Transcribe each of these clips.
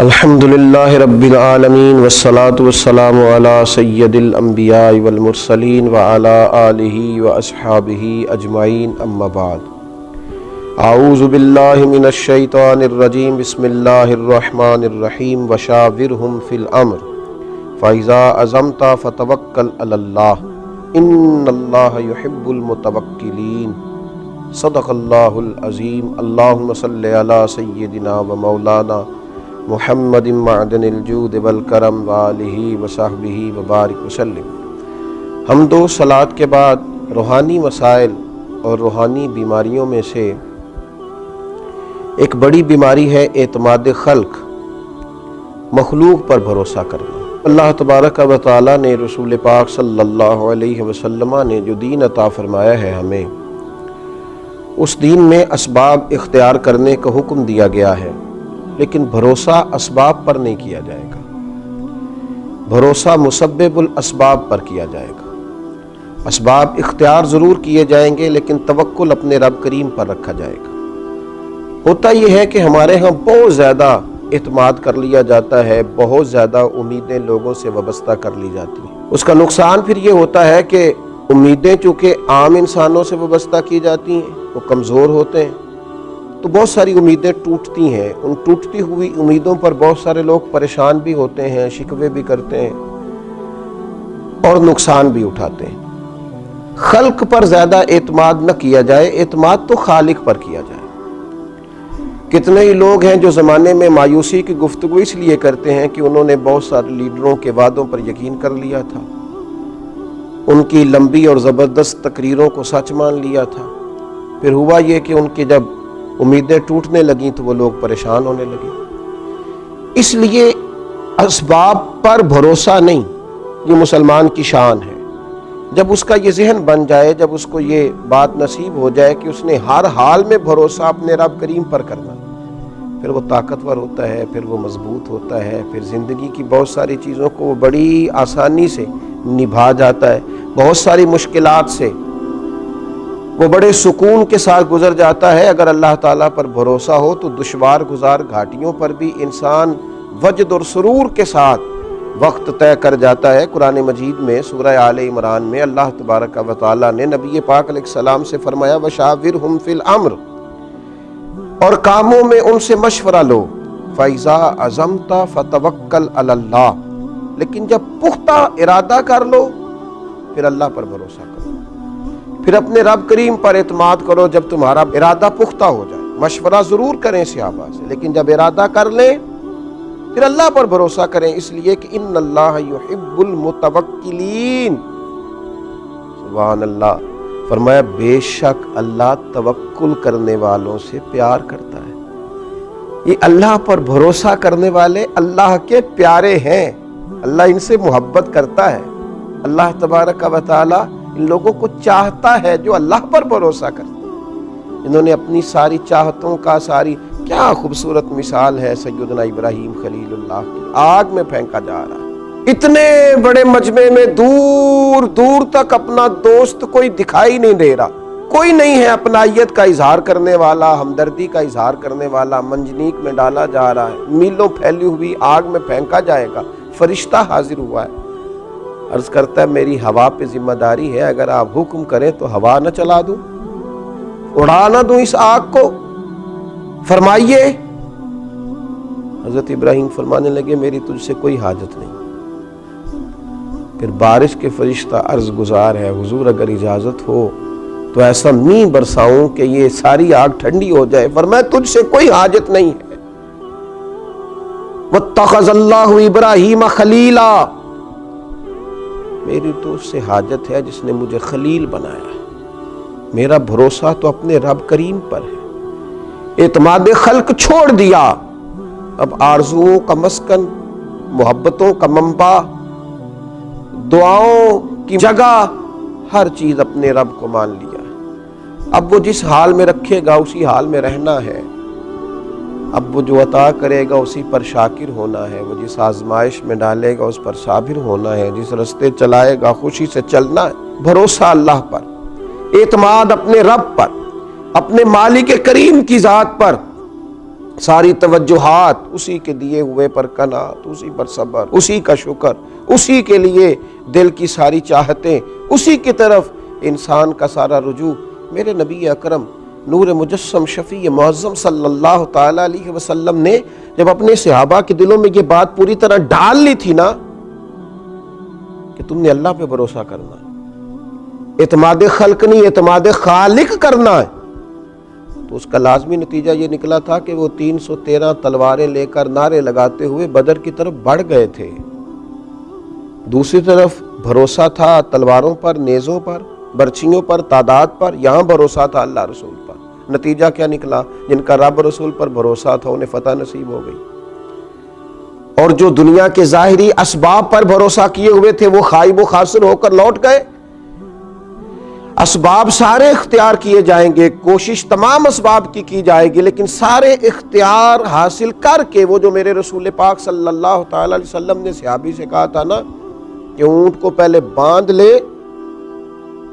الحمدللہ رب العالمین والصلاة والسلام علی سید الانبیاء والمرسلین وعلی آلہ واصحابہ اجمعین اما بعد اعوذ باللہ من الشیطان الرجیم بسم اللہ الرحمن الرحیم وشاورہم فی الامر فاذا عزمت فتوکل علی اللہ ان اللہ یحب المتوکلین صدق اللہ العظیم اللہم صلی علی سیدنا و مولانا محمد معدن الجود والکرم وآلہ وصحبہ وبارک وسلم۔ حمد و صلوات کے بعد روحانی مسائل اور روحانی بیماریوں میں سے ایک بڑی بیماری ہے اعتماد خلق، مخلوق پر بھروسہ کرنا۔ اللہ تبارک و تعالی نے رسول پاک صلی اللہ علیہ وسلم نے جو دین عطا فرمایا ہے ہمیں، اس دین میں اسباب اختیار کرنے کا حکم دیا گیا ہے، لیکن بھروسہ اسباب پر نہیں کیا جائے گا، بھروسہ مسبب الاسباب پر کیا جائے گا۔ اسباب اختیار ضرور کیے جائیں گے لیکن توکل اپنے رب کریم پر رکھا جائے گا۔ ہوتا یہ ہے کہ ہمارے ہاں بہت زیادہ اعتماد کر لیا جاتا ہے، بہت زیادہ امیدیں لوگوں سے وابستہ کر لی جاتی ہیں۔ اس کا نقصان پھر یہ ہوتا ہے کہ امیدیں چونکہ عام انسانوں سے وابستہ کی جاتی ہیں، وہ کمزور ہوتے ہیں، تو بہت ساری امیدیں ٹوٹتی ہیں۔ ان ٹوٹتی ہوئی امیدوں پر بہت سارے لوگ پریشان بھی ہوتے ہیں، شکوے بھی کرتے ہیں اور نقصان بھی اٹھاتے ہیں۔ خلق پر زیادہ اعتماد نہ کیا جائے، اعتماد تو خالق پر کیا جائے۔ کتنے ہی لوگ ہیں جو زمانے میں مایوسی کی گفتگو اس لیے کرتے ہیں کہ انہوں نے بہت سارے لیڈروں کے وعدوں پر یقین کر لیا تھا، ان کی لمبی اور زبردست تقریروں کو سچ مان لیا تھا، پھر ہوا یہ کہ ان کی جب امیدیں ٹوٹنے لگیں تو وہ لوگ پریشان ہونے لگے۔ اس لیے اسباب پر بھروسہ نہیں، یہ مسلمان کی شان ہے۔ جب اس کا یہ ذہن بن جائے، جب اس کو یہ بات نصیب ہو جائے کہ اس نے ہر حال میں بھروسہ اپنے رب کریم پر کرنا، پھر وہ طاقتور ہوتا ہے، پھر وہ مضبوط ہوتا ہے، پھر زندگی کی بہت ساری چیزوں کو وہ بڑی آسانی سے نبھا جاتا ہے، بہت ساری مشکلات سے وہ بڑے سکون کے ساتھ گزر جاتا ہے۔ اگر اللہ تعالیٰ پر بھروسہ ہو تو دشوار گزار گھاٹیوں پر بھی انسان وجد اور سرور کے ساتھ وقت طے کر جاتا ہے۔ قرآن مجید میں سورہ آل عمران میں اللہ تبارک و تعالیٰ نے نبی پاک علیہ السلام سے فرمایا وَشَاوِرْهُمْ فِي الْأَمْرِ، اور کاموں میں ان سے مشورہ لو، فَإِذَا عَزَمْتَ فَتَوَكَّلْ عَلَى اللَّهِ، لیکن جب پختہ ارادہ کر لو پھر اللہ پر بھروسہ کرو، پھر اپنے رب کریم پر اعتماد کرو۔ جب تمہارا ارادہ پختہ ہو جائے، مشورہ ضرور کریں صحابہ سے، لیکن جب ارادہ کر لیں پھر اللہ پر بھروسہ کریں، اس لیے کہ ان اللہ یحب المتوکلین۔ سبحان اللہ، فرمایا بے شک اللہ توکل کرنے والوں سے پیار کرتا ہے۔ یہ اللہ پر بھروسہ کرنے والے اللہ کے پیارے ہیں، اللہ ان سے محبت کرتا ہے۔ اللہ تبارک و تعالی ان لوگوں کو چاہتا ہے جو اللہ پر بھروسہ کرتے ہیں۔ انہوں نے اپنی ساری چاہتوں کا کیا خوبصورت مثال ہے سیدنا ابراہیم خلیل اللہ کی، آگ میں پھینکا جا رہا ہے، اتنے بڑے مجمع میں دور دور تک اپنا دوست کوئی دکھائی نہیں دے رہا، کوئی نہیں ہے اپنائیت کا اظہار کرنے والا، ہمدردی کا اظہار کرنے والا۔ منجنیق میں ڈالا جا رہا ہے، میلوں پھیلی ہوئی آگ میں پھینکا جائے گا، فرشتہ حاضر ہوا ہے، عرض کرتا ہے میری ہوا پہ ذمہ داری ہے، اگر آپ حکم کریں تو ہوا نہ چلا دوں، اڑا نہ دوں اس آگ کو، فرمائیے۔ حضرت ابراہیم فرمانے لگے میری تجھ سے کوئی حاجت نہیں۔ پھر بارش کے فرشتہ عرض گزار ہے حضور اگر اجازت ہو تو ایسا می برساؤں کہ یہ ساری آگ ٹھنڈی ہو جائے۔ فرمایا تجھ سے کوئی حاجت نہیں ہے۔ وَاتَّخَذَ اللَّهُ إِبْرَاهِيمَ خَلِيلًا، میری تو اس سے حاجت ہے جس نے مجھے خلیل بنایا ہے۔ میرا بھروسہ تو اپنے رب کریم پر ہے۔ اعتماد خلق چھوڑ دیا، اب آرزوؤں کا مسکن، محبتوں کا منبع، دعاؤں کی جگہ، ہر چیز اپنے رب کو مان لیا ہے۔ اب وہ جس حال میں رکھے گا اسی حال میں رہنا ہے، اب وہ جو عطا کرے گا اسی پر شاکر ہونا ہے، وہ جس آزمائش میں ڈالے گا اس پر صابر ہونا ہے، جس رستے چلائے گا خوشی سے چلنا ہے۔ بھروسہ اللہ پر، اعتماد اپنے رب پر، اپنے مالک کریم کی ذات پر، ساری توجہات اسی کے دیے ہوئے پر قناعت، اسی پر صبر، اسی کا شکر، اسی کے لیے دل کی ساری چاہتیں، اسی کی طرف انسان کا سارا رجوع۔ میرے نبی اکرم نور مجسم شفیع معظم صلی اللہ تعالی علیہ وسلم نے جب اپنے صحابہ کے دلوں میں یہ بات پوری طرح ڈال لی تھی نا کہ تم نے اللہ پہ بھروسہ کرنا ہے، اعتماد خلق نہیں اعتماد خالق کرنا ہے، تو اس کا لازمی نتیجہ یہ نکلا تھا کہ وہ 313 تلواریں لے کر نعرے لگاتے ہوئے بدر کی طرف بڑھ گئے تھے۔ دوسری طرف بھروسہ تھا تلواروں پر، نیزوں پر، برچھیوں پر، تعداد پر، یہاں بھروسہ تھا اللہ رسول پر۔ نتیجہ کیا نکلا؟ جن کا رب رسول پر بھروسہ تھا انہیں فتح نصیب ہو گئی، اور جو دنیا کے ظاہری اسباب پر بھروسہ کیے ہوئے تھے وہ خائب و خاسر ہو کر لوٹ گئے۔ اسباب سارے اختیار کیے جائیں گے، کوشش تمام اسباب کی جائے گی، لیکن سارے اختیار حاصل کر کے وہ جو میرے رسول پاک صلی اللہ تعالی علیہ وسلم نے صحابی سے کہا تھا نا کہ اونٹ کو پہلے باندھ لے،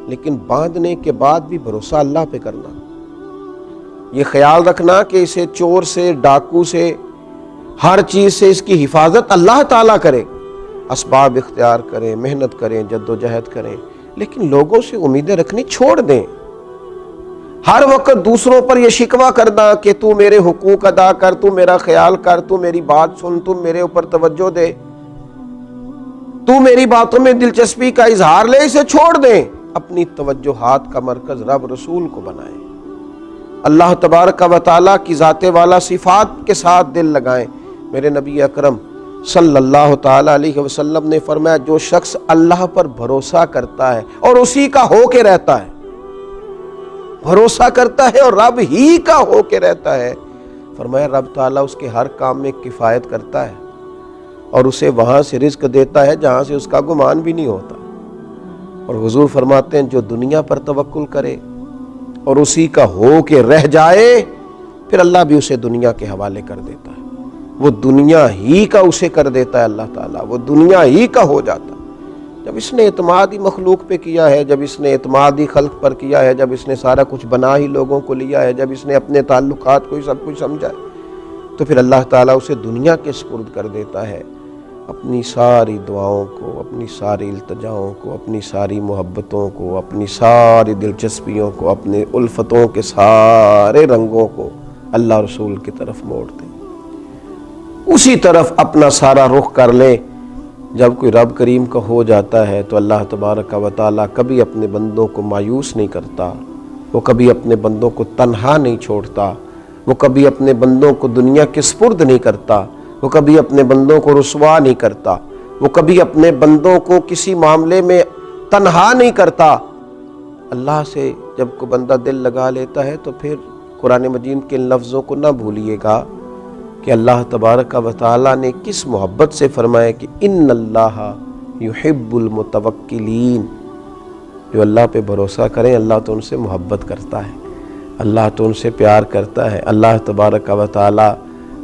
لیکن باندھنے کے بعد بھی بھروسہ اللہ پہ کرنا، یہ خیال رکھنا کہ اسے چور سے، ڈاکو سے، ہر چیز سے اس کی حفاظت اللہ تعالیٰ کرے، اسباب اختیار کریں، محنت کریں، جد و جہد کریں، لیکن لوگوں سے امیدیں رکھنی چھوڑ دیں۔ ہر وقت دوسروں پر یہ شکوہ کرنا کہ تو میرے حقوق ادا کر، تو میرا خیال کر، تو میری بات سن، تو میرے اوپر توجہ دے، تو میری باتوں میں دلچسپی کا اظہار لے، اسے چھوڑ دیں۔ اپنی توجہات کا مرکز رب رسول کو بنائیں، اللہ تبارک و تعالیٰ کی ذات والا صفات کے ساتھ دل لگائیں۔ میرے نبی اکرم صلی اللہ تعالی علیہ وسلم نے فرمایا جو شخص اللہ پر بھروسہ کرتا ہے اور اسی کا ہو کے رہتا ہے، بھروسہ کرتا ہے اور رب ہی کا ہو کے رہتا ہے، فرمایا رب تعالیٰ اس کے ہر کام میں کفایت کرتا ہے اور اسے وہاں سے رزق دیتا ہے جہاں سے اس کا گمان بھی نہیں ہوتا۔ اور حضور فرماتے ہیں جو دنیا پر توکل کرے اور اسی کا ہو کے رہ جائے، پھر اللہ بھی اسے دنیا کے حوالے کر دیتا ہے، وہ دنیا ہی کا اسے کر دیتا ہے اللہ تعالیٰ، وہ دنیا ہی کا ہو جاتا ہے۔ جب اس نے اعتماد ہی مخلوق پہ کیا ہے، جب اس نے اعتماد ہی خلق پر کیا ہے، جب اس نے سارا کچھ بنا ہی لوگوں کو لیا ہے، جب اس نے اپنے تعلقات کو ہی سب کچھ سمجھا ہے، تو پھر اللہ تعالیٰ اسے دنیا کے سپرد کر دیتا ہے، اپنی ساری دعاؤں کو، اپنی ساری التجاؤں کو، اپنی ساری محبتوں کو، اپنی ساری دلچسپیوں کو، اپنے الفتوں کے سارے رنگوں کو اللہ رسول کی طرف موڑ دیں، اسی طرف اپنا سارا رخ کر لیں۔ جب کوئی رب کریم کا ہو جاتا ہے تو اللہ تبارک و تعالیٰ کبھی اپنے بندوں کو مایوس نہیں کرتا، وہ کبھی اپنے بندوں کو تنہا نہیں چھوڑتا، وہ کبھی اپنے بندوں کو دنیا کے سپرد نہیں کرتا، وہ کبھی اپنے بندوں کو رسوا نہیں کرتا، وہ کبھی اپنے بندوں کو کسی معاملے میں تنہا نہیں کرتا۔ اللہ سے جب کوئی بندہ دل لگا لیتا ہے تو پھر قرآن مجید کے لفظوں کو نہ بھولیے گا کہ اللہ تبارک و تعالیٰ نے کس محبت سے فرمایا کہ ان اللہ یحب المتوکلین، جو اللہ پہ بھروسہ کریں اللہ تو ان سے محبت کرتا ہے، اللہ تو ان سے پیار کرتا ہے۔ اللہ تبارک و تعالیٰ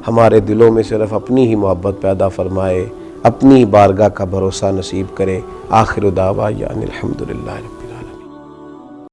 ہمارے دلوں میں صرف اپنی ہی محبت پیدا فرمائے، اپنی بارگاہ کا بھروسہ نصیب کرے۔ آخر دعوانا الحمدللہ۔